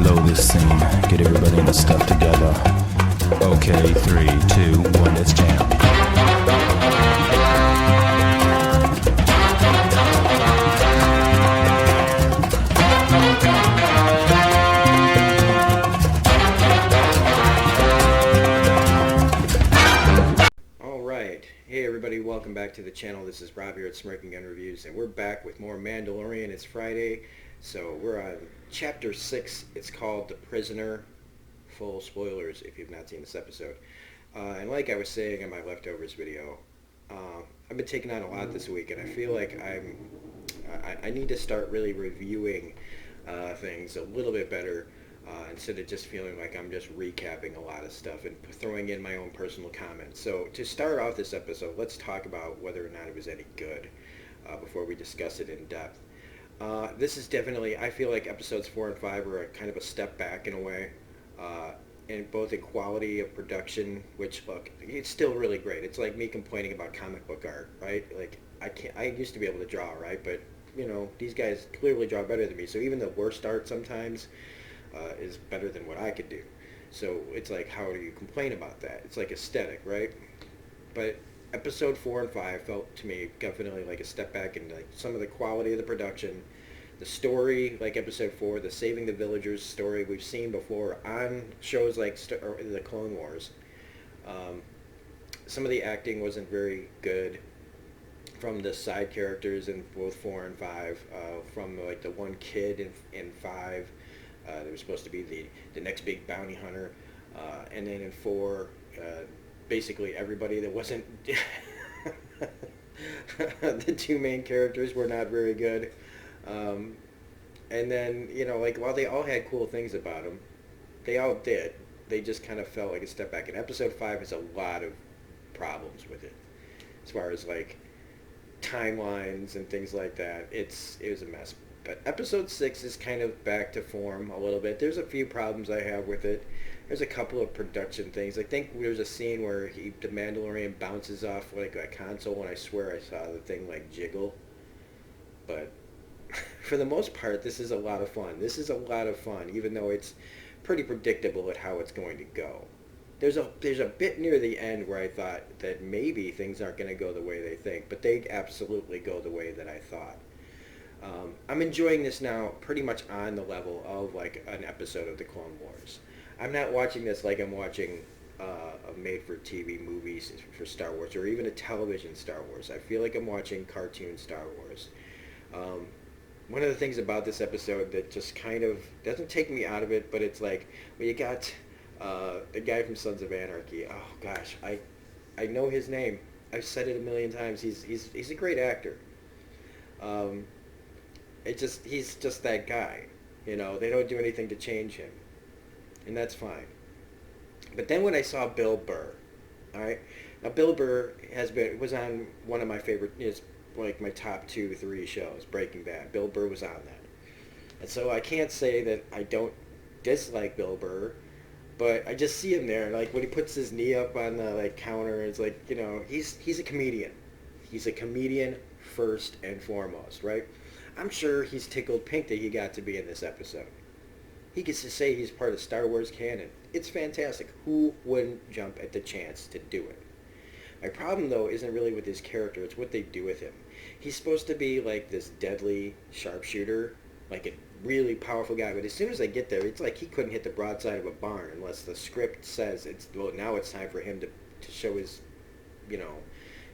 blow this scene. Get everybody in the stuff together. Okay, 3, 2, 1, let's jam. Hey everybody, welcome back to the channel. This is Rob here at Smirking Gun Reviews, and we're back with more Mandalorian. It's Friday, so we're on Chapter 6. It's called The Prisoner. Full spoilers if you've not seen this episode. And like I was saying in my leftovers video, I've been taking on a lot this week, and I feel like I need to start really reviewing things a little bit better. Instead of just feeling like I'm just recapping a lot of stuff and throwing in my own personal comments. So to start off this episode, let's talk about whether or not it was any good before we discuss it in depth. This is definitely, I feel like episodes 4 and 5 are kind of a step back in a way, in both in quality of production, which, look, it's still really great. It's like me complaining about comic book art, right? Like, I used to be able to draw, right? But, you know, these guys clearly draw better than me, so even the worst art sometimes is better than what I could do. So it's like, how do you complain about that? It's like aesthetic, right? But episode 4 and 5 felt to me definitely like a step back in like some of the quality of the production. The story, like episode 4, the Saving the Villagers story we've seen before on shows like the Clone Wars. Some of the acting wasn't very good from the side characters in both 4 and 5. From like the one kid in 5. There was supposed to be the next big bounty hunter, and then in 4, basically everybody that wasn't the two main characters were not very good. And then, you know, like, while they all had cool things about them, they all did. They just kind of felt like a step back. And episode 5 has a lot of problems with it, as far as like timelines and things like that. It was a mess. But episode 6 is kind of back to form a little bit. There's a few problems I have with it. There's a couple of production things. I think there's a scene where the Mandalorian bounces off like a console, and I swear I saw the thing like jiggle. But for the most part, this is a lot of fun. This is a lot of fun, even though it's pretty predictable at how it's going to go. There's a bit near the end where I thought that maybe things aren't going to go the way they think, but they absolutely go the way that I thought. I'm enjoying this now pretty much on the level of like an episode of the Clone Wars. I'm not watching this like I'm watching a made-for-TV movies for Star Wars, or even a television Star Wars. I feel like I'm watching cartoon Star Wars. One of the things about this episode that just kind of doesn't take me out of it, but it's like, well, you got the guy from Sons of Anarchy. Oh gosh, I know his name. I've said it a million times. He's a great actor. He's just that guy, you know. They don't do anything to change him, and that's fine. But then when I saw Bill Burr, all right, now Bill Burr was on one of my favorite, is like my top 2, 3 shows, Breaking Bad. Bill Burr was on that, and so I can't say that I don't dislike Bill Burr, but I just see him there, like when he puts his knee up on the like counter, it's like, you know, he's a comedian. He's a comedian first and foremost, right? I'm sure he's tickled pink that he got to be in this episode. He gets to say he's part of Star Wars canon. It's fantastic. Who wouldn't jump at the chance to do it? My problem, though, isn't really with his character. It's what they do with him. He's supposed to be like this deadly sharpshooter, like a really powerful guy. But as soon as they get there, it's like he couldn't hit the broadside of a barn unless the script says now it's time for him to show his, you know,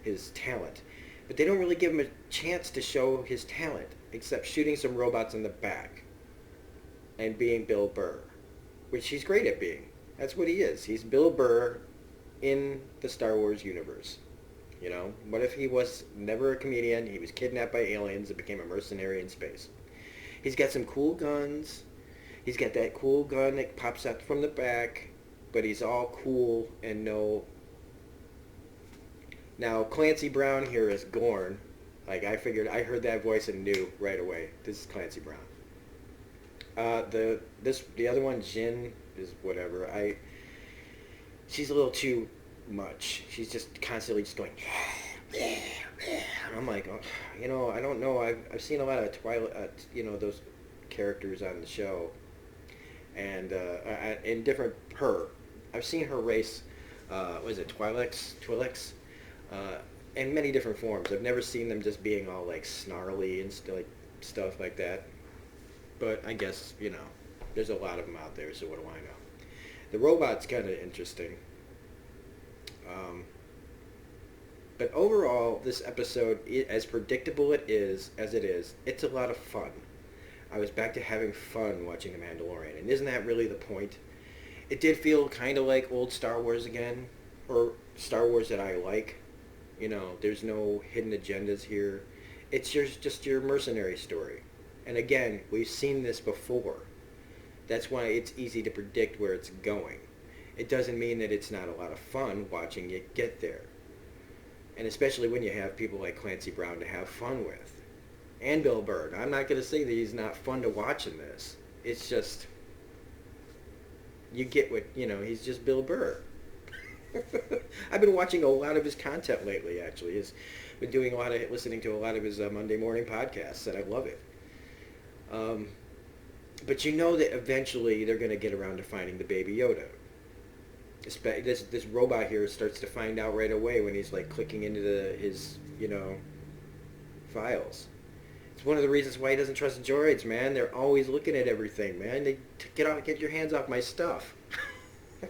his talent. But they don't really give him a chance to show his talent, except shooting some robots in the back and being Bill Burr, which he's great at being. That's what he is. He's Bill Burr in the Star Wars universe. You know, what if he was never a comedian, he was kidnapped by aliens and became a mercenary in space? He's got some cool guns. He's got that cool gun that pops out from the back, but he's all cool and no... Now, Clancy Brown here is Gorn. Like, I heard that voice and knew right away, this is Clancy Brown. The other one, Jin, is whatever. She's a little too much. She's just constantly just going, I'm like, oh, you know, I don't know. I've seen a lot of Twilight, you know, those characters on the show, and in different her. I've seen her race. What is it, Twi'leks? Uh, in many different forms. I've never seen them just being all like snarly and like stuff like that. But I guess there's a lot of them out there. So what do I know? The robot's kind of interesting. Um, but overall, this episode, as predictable as it is, it's a lot of fun. I was back to having fun watching The Mandalorian, and isn't that really the point? It did feel kind of like old Star Wars again, or Star Wars that I like. There's no hidden agendas here. It's just your mercenary story. And again, we've seen this before. That's why it's easy to predict where it's going. It doesn't mean that it's not a lot of fun watching it get there. And especially when you have people like Clancy Brown to have fun with. And Bill Burr. I'm not going to say that he's not fun to watch in this. It's just, you get what, he's just Bill Burr. I've been watching a lot of his content lately, actually. He's been doing listening to a lot of his Monday morning podcasts, and I love it. But that eventually they're going to get around to finding the baby Yoda. This robot here starts to find out right away when he's like clicking into his files. It's one of the reasons why he doesn't trust droids, man. They're always looking at everything, man. They get your hands off my stuff.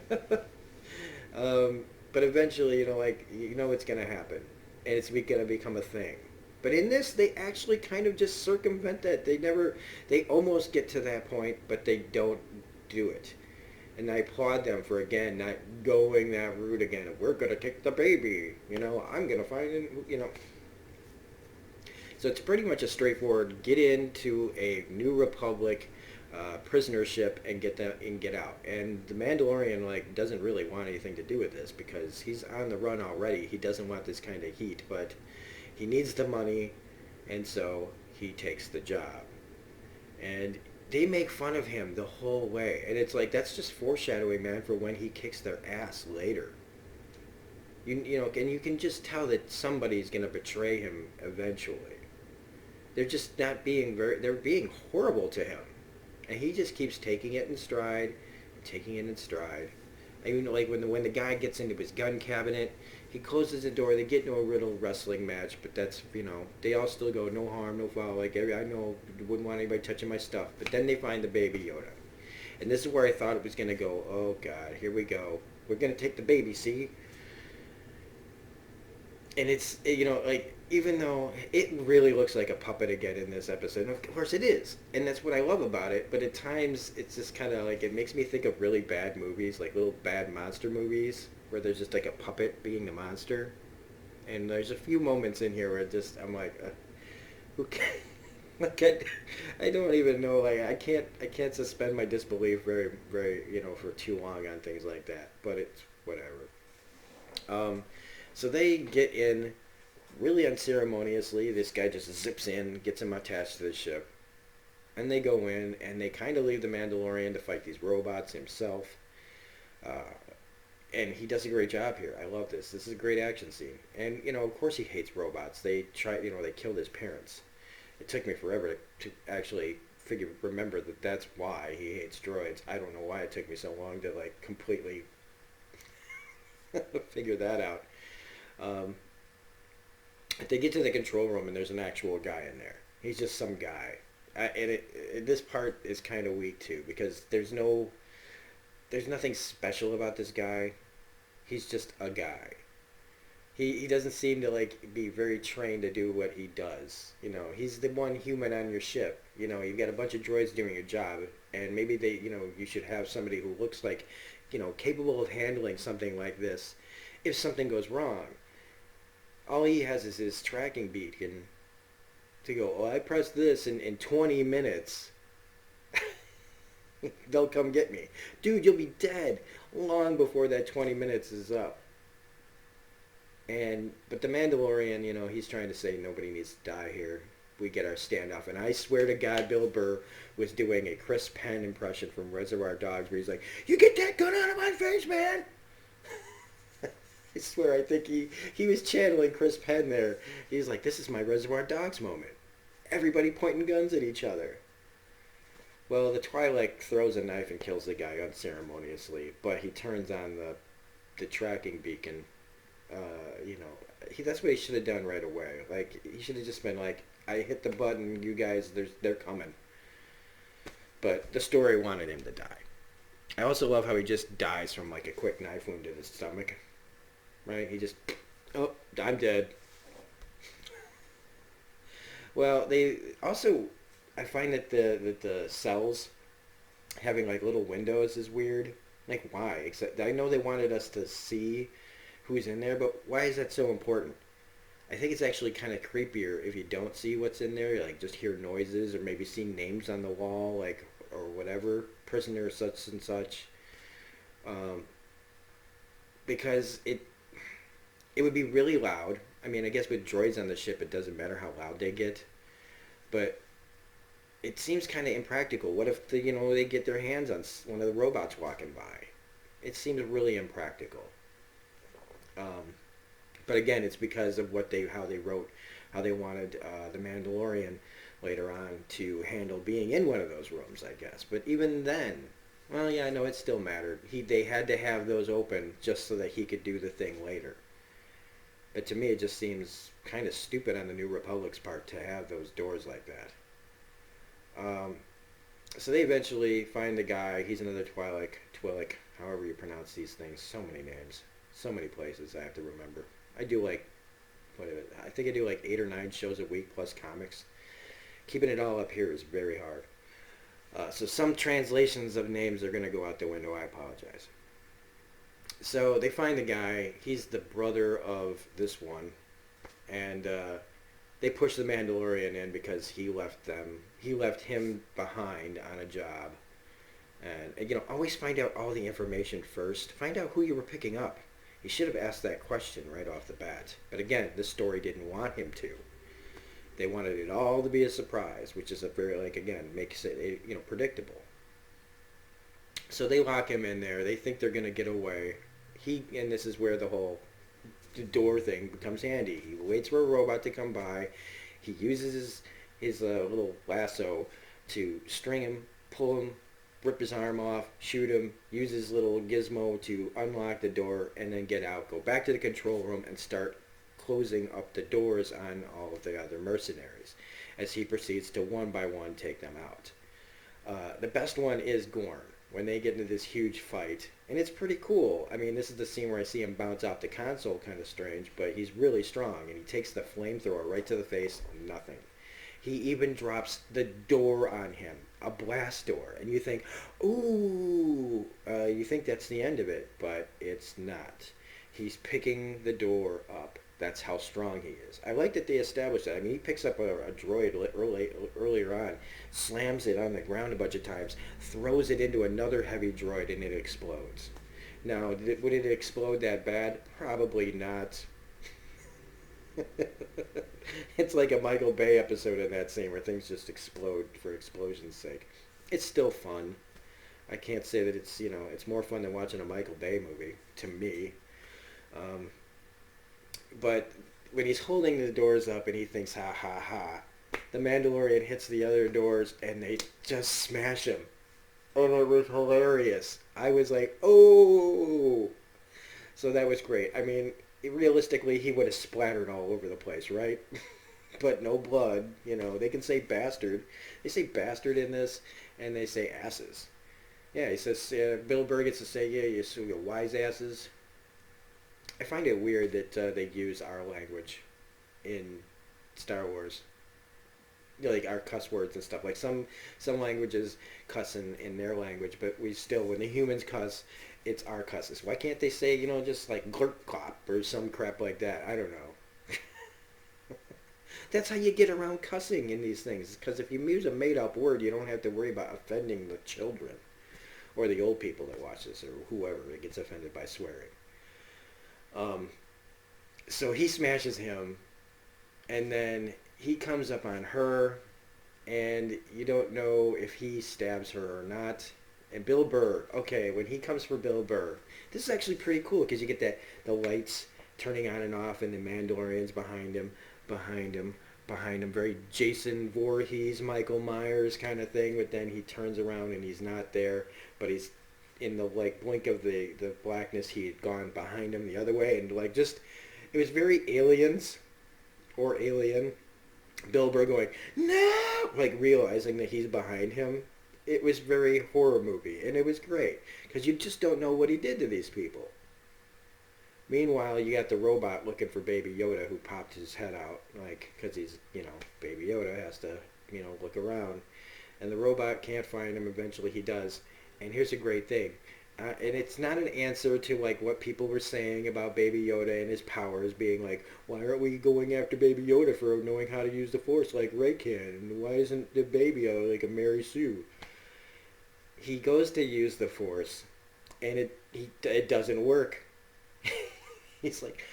But eventually, it's going to happen, and it's going to become a thing. But in this, they actually kind of just circumvent that. They almost get to that point, but they don't do it. And I applaud them for, again, not going that route again. We're going to take the baby. I'm going to find it, So it's pretty much a straightforward get into a New Republic prisoner ship and get out. And the Mandalorian doesn't really want anything to do with this because he's on the run already. He doesn't want this kind of heat, but he needs the money, and so he takes the job. And they make fun of him the whole way, and it's like that's just foreshadowing, man, for when he kicks their ass later. And you can just tell that somebody's gonna betray him eventually. They're just not being they're being horrible to him. And he just keeps taking it in stride, taking it in stride. I mean, like when the guy gets into his gun cabinet, he closes the door. They get into a little wrestling match, but that's, they all still go, no harm, no foul. Like, I know, wouldn't want anybody touching my stuff. But then they find the baby Yoda. And this is where I thought it was going to go, oh, God, here we go. We're going to take the baby, see? And it's, even though it really looks like a puppet again in this episode, and of course it is, and that's what I love about it, but at times it's just kind of like, it makes me think of really bad movies, like little bad monster movies, where there's just like a puppet being the monster. And there's a few moments in here where I'm like, who can, I don't even know, I can't suspend my disbelief very, very, for too long on things like that, but it's whatever. So they get in really unceremoniously. This guy just zips in, gets him attached to the ship, and they go in, and they kind of leave the Mandalorian to fight these robots himself. And he does a great job here. I love this. This is a great action scene. And, of course he hates robots. They killed his parents. It took me forever to actually remember that that's why he hates droids. I don't know why it took me so long to, completely figure that out. They get to the control room, and there's an actual guy in there. He's just some guy. This part is kind of weak, too, because there's nothing special about this guy. He's just a guy. He doesn't seem to be very trained to do what he does. He's the one human on your ship. You've got a bunch of droids doing your job, and maybe you should have somebody who looks like, capable of handling something like this if something goes wrong. All he has is his tracking beacon to go, oh, I pressed this in 20 minutes. They'll come get me. Dude, you'll be dead long before that 20 minutes is up. But the Mandalorian, he's trying to say nobody needs to die here. We get our standoff. And I swear to God, Bill Burr was doing a Chris Penn impression from Reservoir Dogs where he's like, you get that gun out of my face, man! I swear, I think he was channeling Chris Penn there. He's like, this is my Reservoir Dogs moment. Everybody pointing guns at each other. Well, the Twi'lek throws a knife and kills the guy unceremoniously, but he turns on the tracking beacon. You know, that's what he should have done right away. Like he should have just been like, "I hit the button, you guys. They're coming." But the story wanted him to die. I also love how he just dies from like a quick knife wound in his stomach. Right? He just, oh, I'm dead. Well, they also, I find that the cells having like little windows is weird. Like why? Except I know they wanted us to see who's in there, but why is that so important? I think it's actually kind of creepier if you don't see what's in there, like just hear noises or maybe see names on the wall, like or whatever, prisoner such and such. Um, because it would be really loud. I mean, I guess with droids on the ship, it doesn't matter how loud they get, but it seems kind of impractical. What if they get their hands on one of the robots walking by? It seems really impractical. Um, but again, it's because of how they wanted the Mandalorian later on to handle being in one of those rooms, I guess. But even then, well, yeah, I know it still mattered. They had to have those open just so that he could do the thing later. But to me, it just seems kind of stupid on the New Republic's part to have those doors like that. So they eventually find the guy. He's another Twi'lek, however you pronounce these things. So many names, so many places I have to remember. I do like, I think I do like 8 or 9 shows a week plus comics. Keeping it all up here is very hard. So some translations of names are going to go out the window. I apologize. So they find the guy. He's the brother of this one, and they push the Mandalorian in because he left him behind on a job. And always find out all the information first. Find out who you were picking up. He should have asked that question right off the bat. But again, this story didn't want him to. They wanted it all to be a surprise, which is a very, again, makes it, predictable. So they lock him in there. They think they're going to get away. And this is where the door thing becomes handy. He waits for a robot to come by. He uses his little lasso to string him, pull him, rip his arm off, shoot him, use his little gizmo to unlock the door, and then get out. Go back to the control room and start closing up the doors on all of the other mercenaries as he proceeds to one by one take them out. The best one is Gorn when they get into this huge fight, and it's pretty cool. I mean, this is the scene where I see him bounce off the console, kind of strange, but he's really strong, and he takes the flamethrower right to the face, nothing. He even drops the door on him, a blast door, and you think, ooh, you think that's the end of it, but it's not. He's picking the door up. That's how strong he is. I like that they established that. I mean, he picks up a droid earlier on, slams it on the ground a bunch of times, throws it into another heavy droid, and it explodes. Now, would it explode that bad? Probably not. It's like a Michael Bay episode in that scene where things just explode for explosion's sake. It's still fun. I can't say that it's more fun than watching a Michael Bay movie, to me. But when he's holding the doors up and he thinks, ha ha ha, the Mandalorian hits the other doors and they just smash him. And it was hilarious. I was like, oh! So that was great. I mean, realistically, he would have splattered all over the place, right? But no blood. They can say bastard. They say bastard in this, and they say asses. Yeah, he says, Bill Burr gets to say, yeah, you wise asses. I find it weird that they use our language in Star Wars. Like our cuss words and stuff. Like some languages cuss in their language, but we still, when the humans cuss, it's our cusses. Why can't they say, just like glurp clop or some crap like that? I don't know. That's how you get around cussing in these things. Because if you use a made-up word, you don't have to worry about offending the children or the old people that watch this or whoever that gets offended by swearing. So he smashes him, and then he comes up on her, and you don't know if he stabs her or not. And Bill Burr, okay, when he comes for Bill Burr, this is actually pretty cool because you get the lights turning on and off, and the Mandalorians behind him, behind him, very Jason Voorhees, Michael Myers kind of thing. But then he turns around and he's not there, but he's in the like blink of the blackness. He had gone behind him the other way, and like just it was very Aliens or Alien. Bill Burr going no, like realizing that he's behind him. It was very horror movie, and it was great because you just don't know what he did to these people. Meanwhile, you got the robot looking for Baby Yoda, who popped his head out, like, because he's, Baby Yoda has to, look around. And the robot can't find him. Eventually he does. And here's a great thing. And it's not an answer to, like, what people were saying about Baby Yoda and his powers being like, why aren't we going after Baby Yoda for knowing how to use the Force like Rey can? And why isn't the baby like a Mary Sue? He goes to use the Force, and it doesn't work. He's like,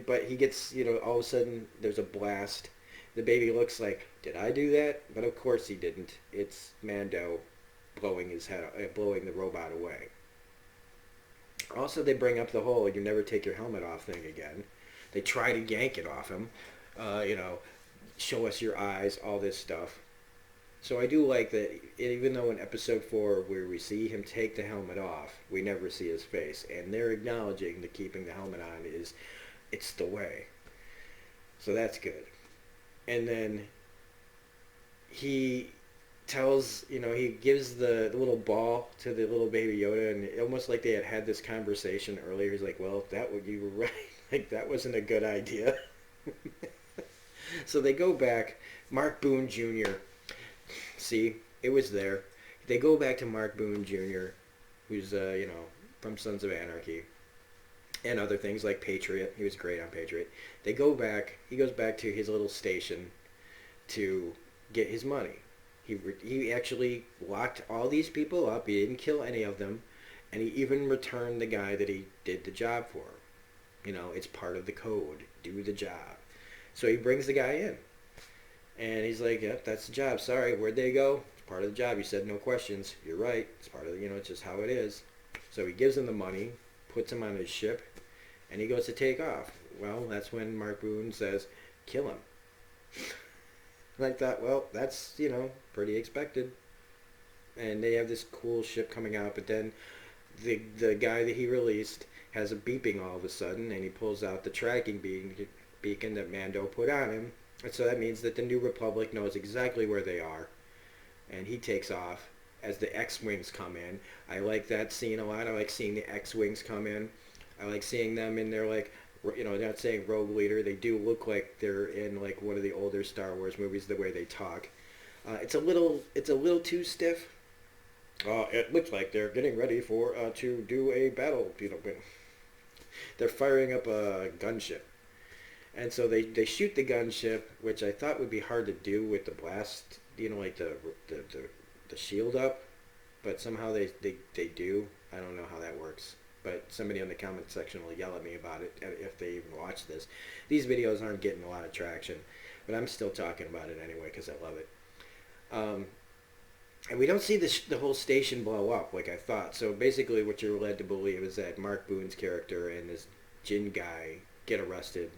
but he gets, all of a sudden there's a blast. The baby looks like, did I do that? But of course he didn't. It's Mando blowing the robot away. Also, they bring up the whole "you never take your helmet off" thing again. They try to yank it off him. Show us your eyes, all this stuff. So I do like that, even though in episode 4 where we see him take the helmet off, we never see his face. And they're acknowledging that keeping the helmet on it's the way. So that's good. And then he tells, he gives the little ball to the little Baby Yoda, and almost like they had this conversation earlier. He's like, well, you were right. Like, that wasn't a good idea. So they go back. Mark Boone Jr., see, it was there. They go back to Mark Boone Jr., who's, from Sons of Anarchy, and other things like Patriot. He was great on Patriot. They go back. He goes back to his little station to get his money. He actually locked all these people up. He didn't kill any of them, and he even returned the guy that he did the job for. It's part of the code. Do the job. So he brings the guy in. And he's like, yep, that's the job. Sorry, where'd they go? It's part of the job. You said no questions. You're right. It's part of it's just how it is. So he gives him the money, puts him on his ship, and he goes to take off. Well, that's when Mark Boone says, kill him. And I thought, well, that's, pretty expected. And they have this cool ship coming out, but then the guy that he released has a beeping all of a sudden, and he pulls out the tracking beacon that Mando put on him. And so that means that the New Republic knows exactly where they are. And he takes off as the X-Wings come in. I like that scene a lot. I like seeing the X-Wings come in. I like seeing them in their, like, they're not saying rogue leader. They do look like they're in, like, one of the older Star Wars movies, the way they talk. It's a little too stiff. It looks like they're getting ready to do a battle. They're firing up a gunship. And so they shoot the gunship, which I thought would be hard to do with the blast, like the shield up, but somehow they do. I don't know how that works, but somebody in the comment section will yell at me about it if they even watch this. These videos aren't getting a lot of traction, but I'm still talking about it anyway because I love it. And we don't see the whole station blow up like I thought. So basically what you're led to believe is that Mark Boone's character and this Jin guy get arrested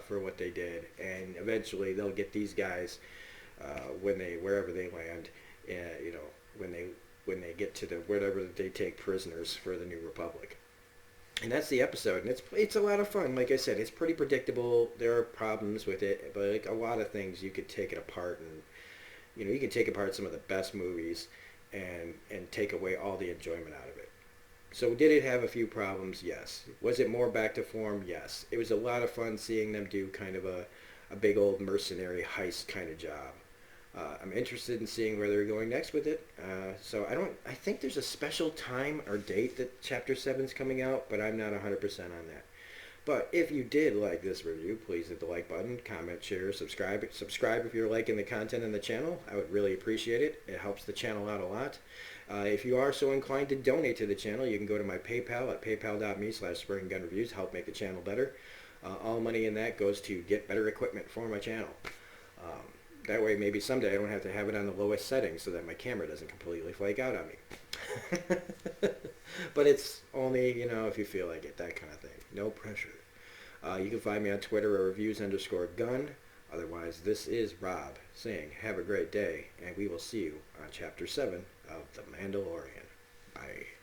for what they did, and eventually they'll get these guys wherever they land, when they get to whatever they take prisoners for the New Republic. And that's the episode, and it's a lot of fun. Like I said, it's pretty predictable. There are problems with it, but like a lot of things you could take it apart, and you can take apart some of the best movies and take away all the enjoyment out of it. So did it have a few problems? Yes. Was it more back to form? Yes. It was a lot of fun seeing them do kind of a big old mercenary heist kind of job. I'm interested in seeing where they're going next with it. So I think there's a special time or date that Chapter 7 is coming out, but I'm not 100% on that. But if you did like this review, please hit the like button, comment, share, subscribe. Subscribe if you're liking the content on the channel. I would really appreciate it. It helps the channel out a lot. If you are so inclined to donate to the channel, you can go to my PayPal at paypal.me/SpringGunReviews. Help make the channel better. All money in that goes to get better equipment for my channel. That way maybe someday I don't have to have it on the lowest setting so that my camera doesn't completely flake out on me. But it's only, if you feel like it, that kind of thing. No pressure. You can find me on Twitter at reviews_gun. Otherwise, this is Rob saying have a great day, and we will see you on Chapter 7 of The Mandalorian. Bye.